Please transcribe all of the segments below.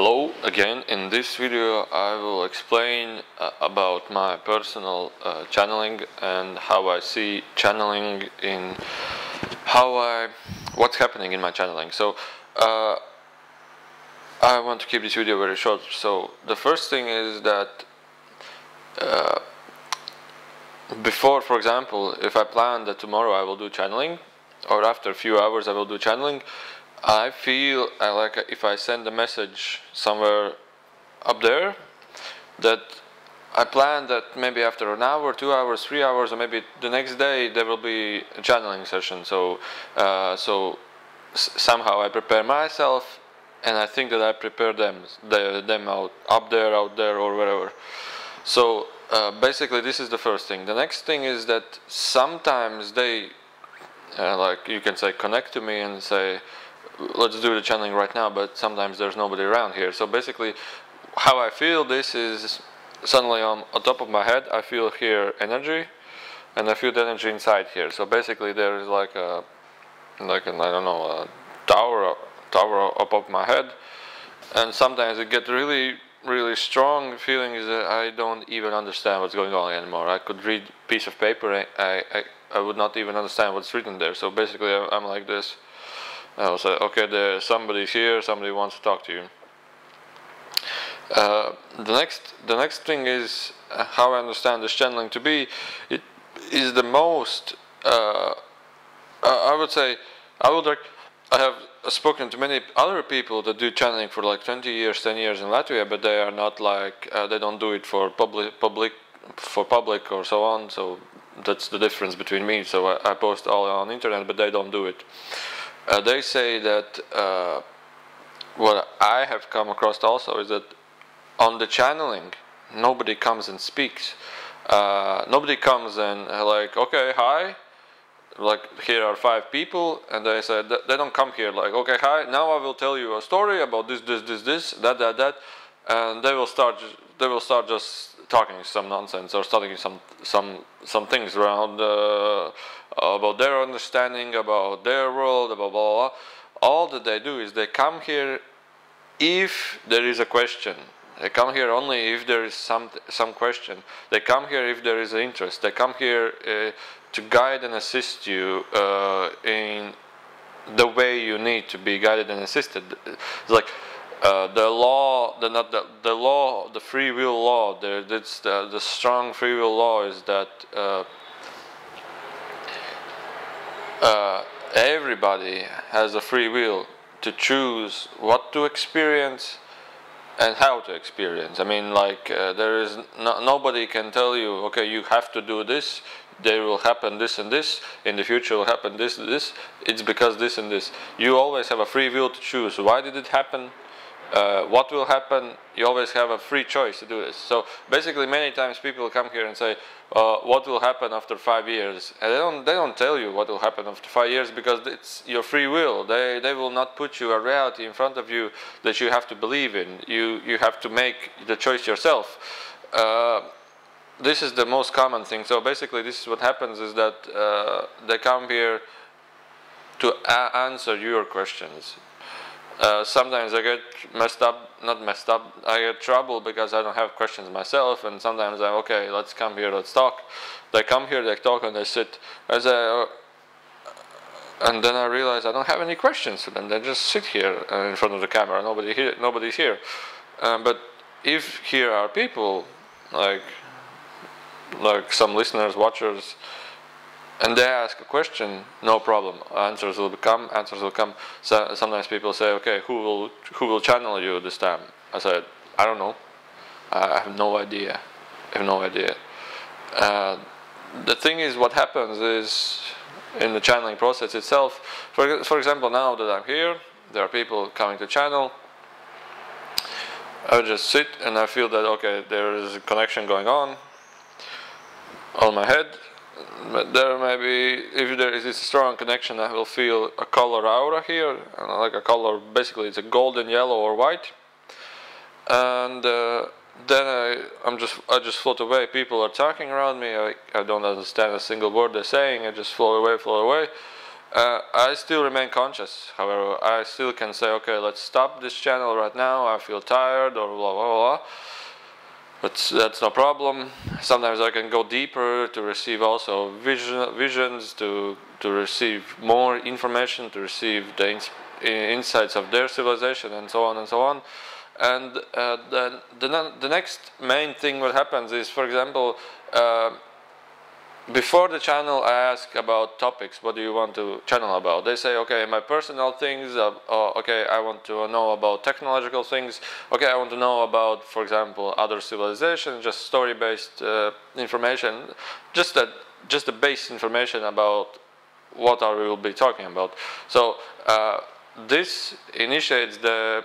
Hello again. In this video I will explain about my personal channeling and how I see channeling in what's happening in my channeling. So I want to keep this video very short. So the first thing is that before, for example, if I plan that tomorrow I will do channeling, or after a few hours I will do channeling, I feel like if I send a message somewhere up there, that I plan that maybe after an hour, 2 hours, 3 hours, or maybe the next day there will be a channeling session. So somehow I prepare myself, and I think that I prepare them out there, or wherever. So basically this is the first thing. The next thing is that sometimes they like you can say connect to me and say, let's do the channeling right now, but sometimes there's nobody around here. So basically how I feel this is suddenly on top of my head I feel here energy, and I feel the energy inside here. So basically there is like a I don't know, a tower above my head, and sometimes I get really strong feelings that I don't even understand what's going on anymore. I could read a piece of paper, I would not even understand what's written there. So basically I'm like this. I'll say, okay, somebody's here, somebody wants to talk to you. The next thing is how I understand this channeling to be. It is the most I would say I have spoken to many other people that do channeling for like 20 years, 10 years in Latvia, but they are not like they don't do it for public or so on. So that's the difference between me. So I post all on internet, but they don't do it. They say that what I have come across also is that on the channeling nobody comes and speaks. Nobody comes and like, okay, hi, like here are 5 people, and they say they don't come here like, okay, hi, now I will tell you a story about this, that, and they will start just talking some nonsense or starting some things around about their understanding, about their world, about blah, blah, blah. All that they do is they come here if there is a question. They come here only if there is some question. They come here if there is an interest. They come here to guide and assist you in the way you need to be guided and assisted. It's like the law, the free will law. The strong free will law is that everybody has a free will to choose what to experience and how to experience. I mean, like there is nobody can tell you, okay, you have to do this. There will happen this and this. In the future will happen this and this. It's because this and this. You always have a free will to choose. Why did it happen? What will happen? You always have a free choice to do this. So basically, many times people come here and say, "What will happen after 5 years?" And they don't tell you what will happen after 5 years because it's your free will. They will not put you a reality in front of you that you have to believe in. You have to make the choice yourself. This is the most common thing. So basically, this is what happens is that they come here to answer your questions. Sometimes I get not messed up, I get trouble because I don't have questions myself, and sometimes I'm okay, let's come here, let's talk. They come here, they talk, and they sit. And then I realize I don't have any questions to them. They just sit here in front of the camera. Nobody's here. But if here are people like some listeners, watchers, and they ask a question, no problem. Answers will come. So sometimes people say, okay, who will channel you this time? I said, I don't know. I have no idea. The thing is, what happens is in the channeling process itself. For example, now that I'm here, there are people coming to channel. I just sit and I feel that okay, there is a connection going on my head. But there maybe, if there is a strong connection, I will feel a color aura here, and like a color, basically it's a golden, yellow, or white. And then I just float away. People are talking around me. I don't understand a single word they're saying. I just float away. I still remain conscious. However, I still can say, okay, let's stop this channel right now. I feel tired, or blah blah blah. But that's no problem. Sometimes I can go deeper to receive also visions, to receive more information, to receive the insights of their civilization, and so on and so on. And the next main thing what happens is, for example, before the channel I ask about topics, what do you want to channel about? They say, okay, my personal things, okay, I want to know about technological things, okay, I want to know about, for example, other civilizations, just story-based information, just the base information about what we will be talking about. So this initiates the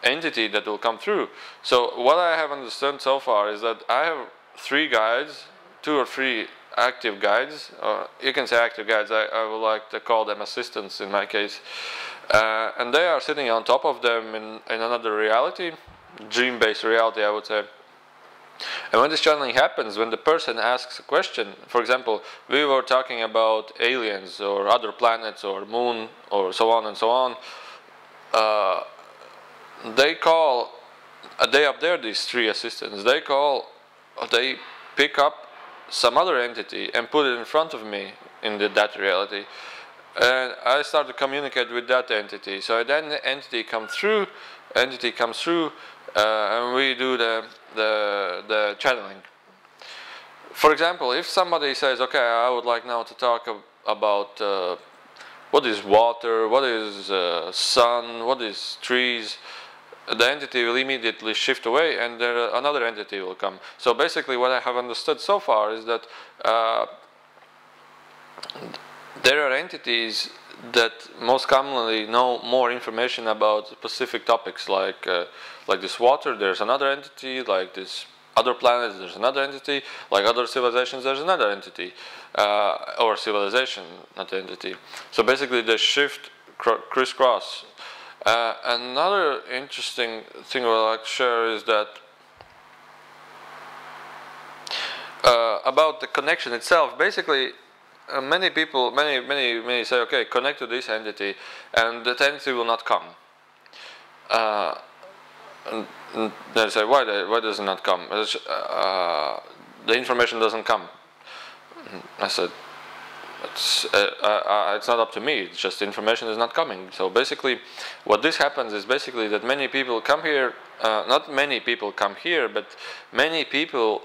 entity that will come through. So what I have understood so far is that I have 3 guides, 2 or 3 active guides, or you can say active guides, I would like to call them assistants in my case, and they are sitting on top of them in another reality, dream-based reality, I would say. And when this channeling happens, when the person asks a question, for example, we were talking about aliens or other planets or moon or so on and so on, they call, they up there, these 3 assistants, they pick up some other entity and put it in front of me in that reality, and I start to communicate with that entity. So then the entity comes through, and we do the channeling. For example, if somebody says, okay, I would like now to talk about what is water, what is sun, what is trees, the entity will immediately shift away, and another entity will come. So basically what I have understood so far is that there are entities that most commonly know more information about specific topics, like this water, there's another entity, like this other planets, there's another entity, like other civilizations, there's another entity, or civilization, not entity. So basically they shift, crisscross. Another interesting thing I would like to share is that about the connection itself. Basically, many people, many say, okay, connect to this entity, and that entity will not come. And they say, why does it not come? The information doesn't come. I said, it's not up to me, it's just information is not coming. So basically what this happens is basically that many people come here, not many people come here, but many people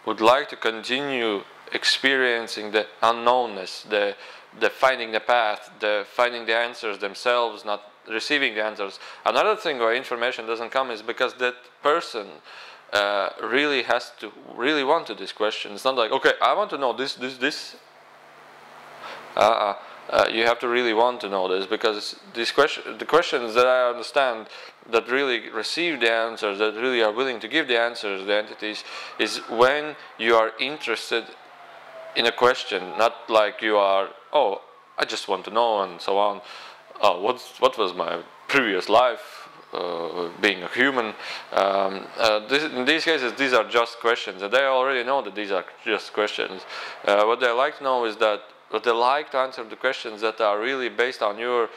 would like to continue experiencing the unknownness, the finding the path, the finding the answers themselves, not receiving the answers. Another thing why information doesn't come is because that person really has to really want to this question. It's not like, okay, I want to know this. You have to really want to know this, because the questions that I understand that really receive the answers, that really are willing to give the answers, the entities, is when you are interested in a question, not like you are, oh, I just want to know and so on. Oh, what was my previous life, being a human? In these cases, these are just questions, and they already know that these are just questions. What they like to know is that, what they like to answer the questions that are really based on your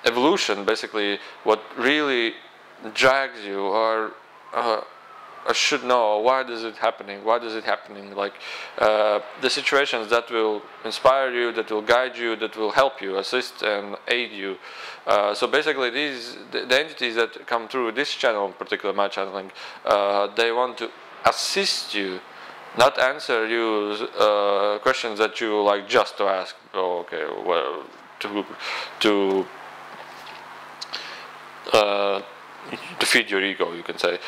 evolution, basically what really drags you, or I should know, why is it happening, like the situations that will inspire you, that will guide you, that will help you, assist and aid you. So basically the entities that come through this channel, in particular my channeling, they want to assist you, not answer you questions that you like just to ask. Oh, okay, well, to feed your ego, you can say.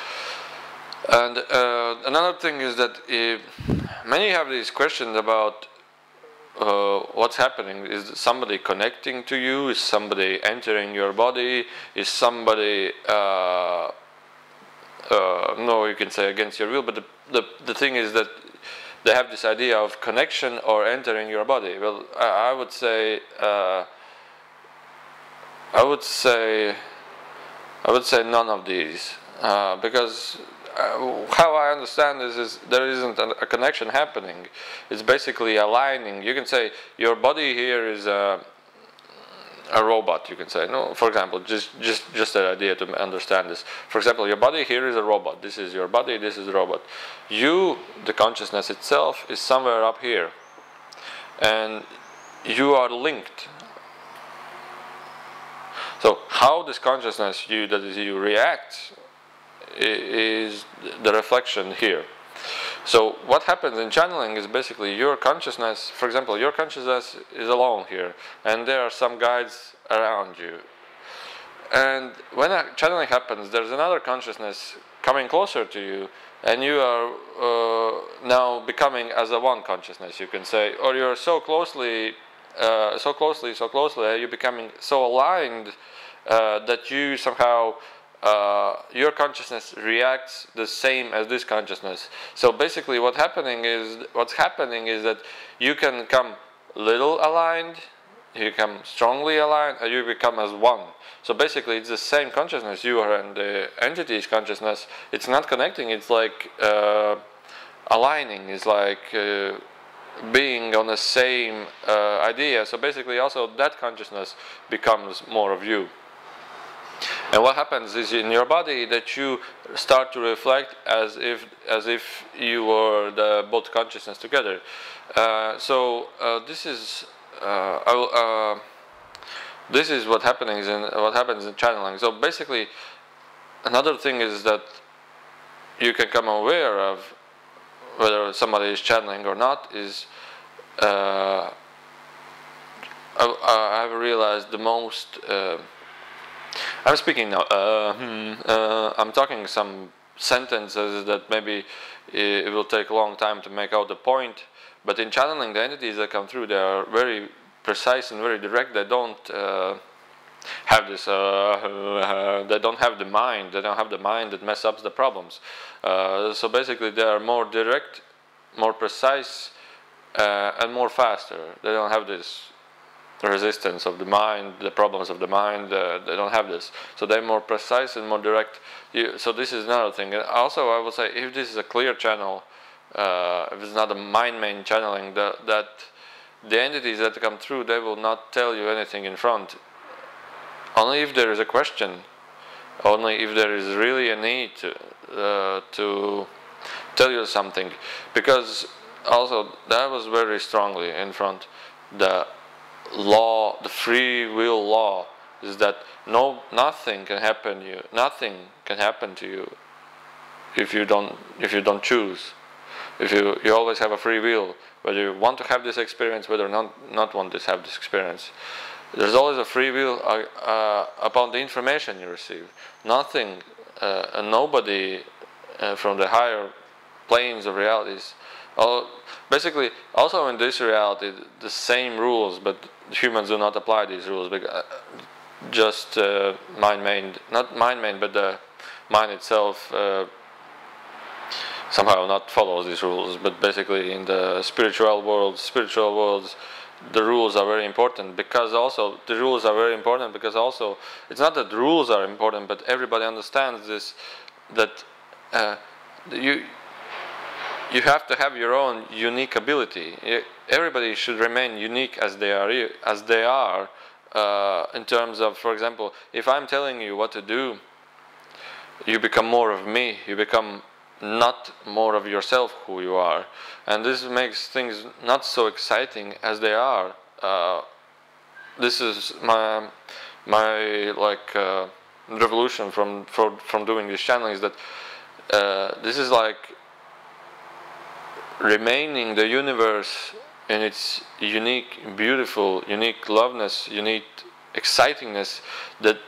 And another thing is that many have these questions about what's happening. Is somebody connecting to you? Is somebody entering your body? Is somebody no, you can say against your will, but the thing is that they have this idea of connection or entering your body. Well, I would say none of these, because how I understand this is there isn't a connection happening. It's basically aligning. You can say your body here is a robot, you can say. No, for example, just an idea to understand this. For example, your body here is a robot. This is your body, this is the robot. You, the consciousness itself, is somewhere up here. And you are linked. So how this consciousness, you react, is the reflection here. So what happens in channeling is basically your consciousness, for example, your consciousness is alone here, and there are some guides around you. And when a channeling happens, there's another consciousness coming closer to you, and you are now becoming as a one consciousness, you can say, or you're so closely, you're becoming so aligned that you somehow your consciousness reacts the same as this consciousness. So basically what's happening is that you can come little aligned, you become strongly aligned, and you become as one. So basically it's the same consciousness, you are and the entity's consciousness. It's not connecting, it's like aligning, it's like being on the same idea. So basically also that consciousness becomes more of you. And what happens is in your body that you start to reflect as if you were the both consciousness together. This is what happens in channeling. So basically, another thing is that you can come aware of whether somebody is channeling or not. Is I've realized the most. I'm speaking now. I'm talking some sentences that maybe it will take a long time to make out the point. But in channeling, the entities that come through, they are very precise and very direct. They don't have this. They don't have the mind. They don't have the mind that messes up the problems. So basically, they are more direct, more precise, and more faster. They don't have this resistance of the mind, the problems of the mind. They don't have this. So they're more precise and more direct. So this is another thing. And also, I would say, if this is a clear channel, if it's not a mind-main channeling, that the entities that come through, they will not tell you anything in front. Only if there is a question, only if there is really a need to tell you something. Because also, that was very strongly in front. The law, the free will law, is that nothing can happen to you. Nothing can happen to you if you don't choose. If you always have a free will, whether you want to have this experience, whether not want to have this experience. There's always a free will upon the information you receive. Nothing and nobody from the higher planes of realities. Basically, also in this reality, the same rules, but humans do not apply these rules. Just mind-made, not mind-made, but the mind itself somehow not follows these rules. But basically, in the spiritual worlds, the rules are very important, because also the rules are very important because also it's not that the rules are important, but everybody understands this, that you have to have your own unique ability. Everybody should remain unique as they are in terms of, for example, if I'm telling you what to do, you become more of me, you become not more of yourself who you are, and this makes things not so exciting as they are. This is my revolution from doing this channeling, is that this is like remaining the universe in its unique, beautiful, unique loveness, unique excitingness, that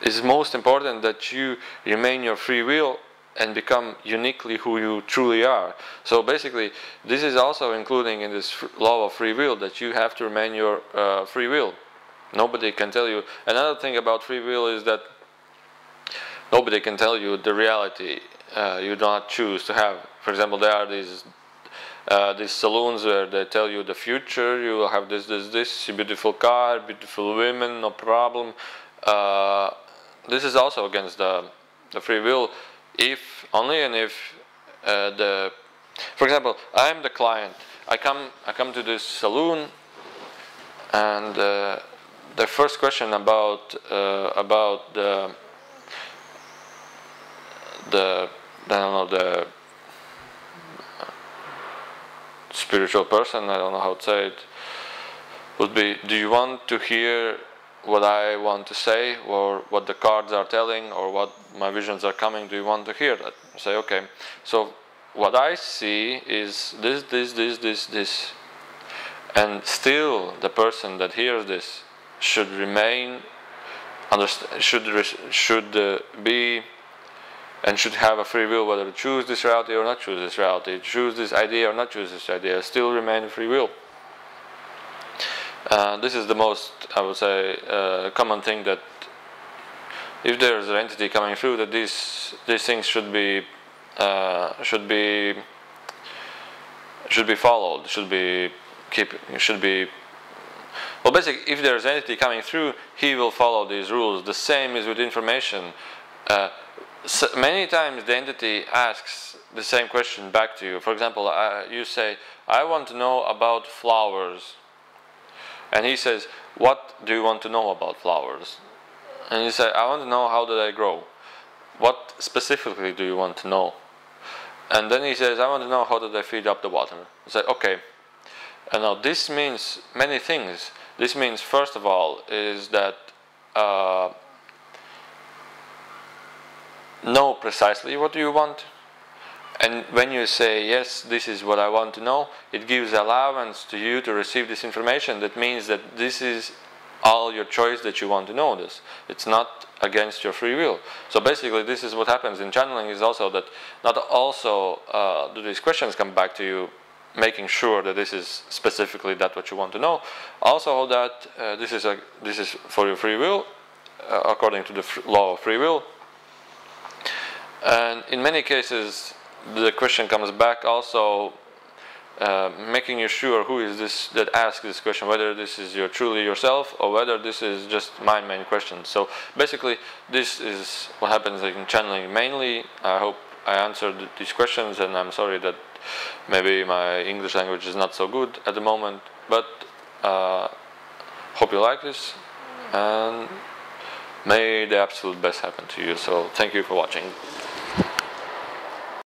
is most important, that you remain your free will and become uniquely who you truly are. So basically, this is also including in this law of free will, that you have to remain your free will. Nobody can tell you. Another thing about free will is that nobody can tell you the reality you do not choose to have. For example, there are these saloons where they tell you the future, you will have this, beautiful car, beautiful women, no problem. This is also against the free will. if only and if for example, I'm the client. I come to this saloon, and the first question about the I don't know, the spiritual person, I don't know how to say it, would be, do you want to hear what I want to say, or what the cards are telling, or what my visions are coming? Do you want to hear that? I say, okay. So what I see is this, and still the person that hears this should remain, should be, and should have a free will whether to choose this reality or not choose this reality, choose this idea or not choose this idea, still remain free will. This is the most, I would say, common thing, that if there is an entity coming through, that these things should be followed, should be well, basically, if there is an entity coming through, he will follow these rules. The same is with information. So many times the entity asks the same question back to you. For example, you say, I want to know about flowers. And he says, what do you want to know about flowers? And you say, I want to know how do they grow. What specifically do you want to know? And then he says, I want to know how do they feed up the water. You say, okay. And now this means many things. This means, first of all, is that know precisely what you want, and when you say yes, this is what I want to know, it gives allowance to you to receive this information. That means that this is all your choice, that you want to know this. It's not against your free will. So basically, this is what happens in channeling, is also that not also do these questions come back to you making sure that this is specifically that what you want to know, also that this is for your free will, according to the law of free will. And in many cases, the question comes back also making you sure who is this that asks this question, whether this is truly yourself, or whether this is just my main question. So basically, this is what happens in channeling mainly. I hope I answered these questions, and I'm sorry that maybe my English language is not so good at the moment, but hope you like this, and may the absolute best happen to you. So thank you for watching.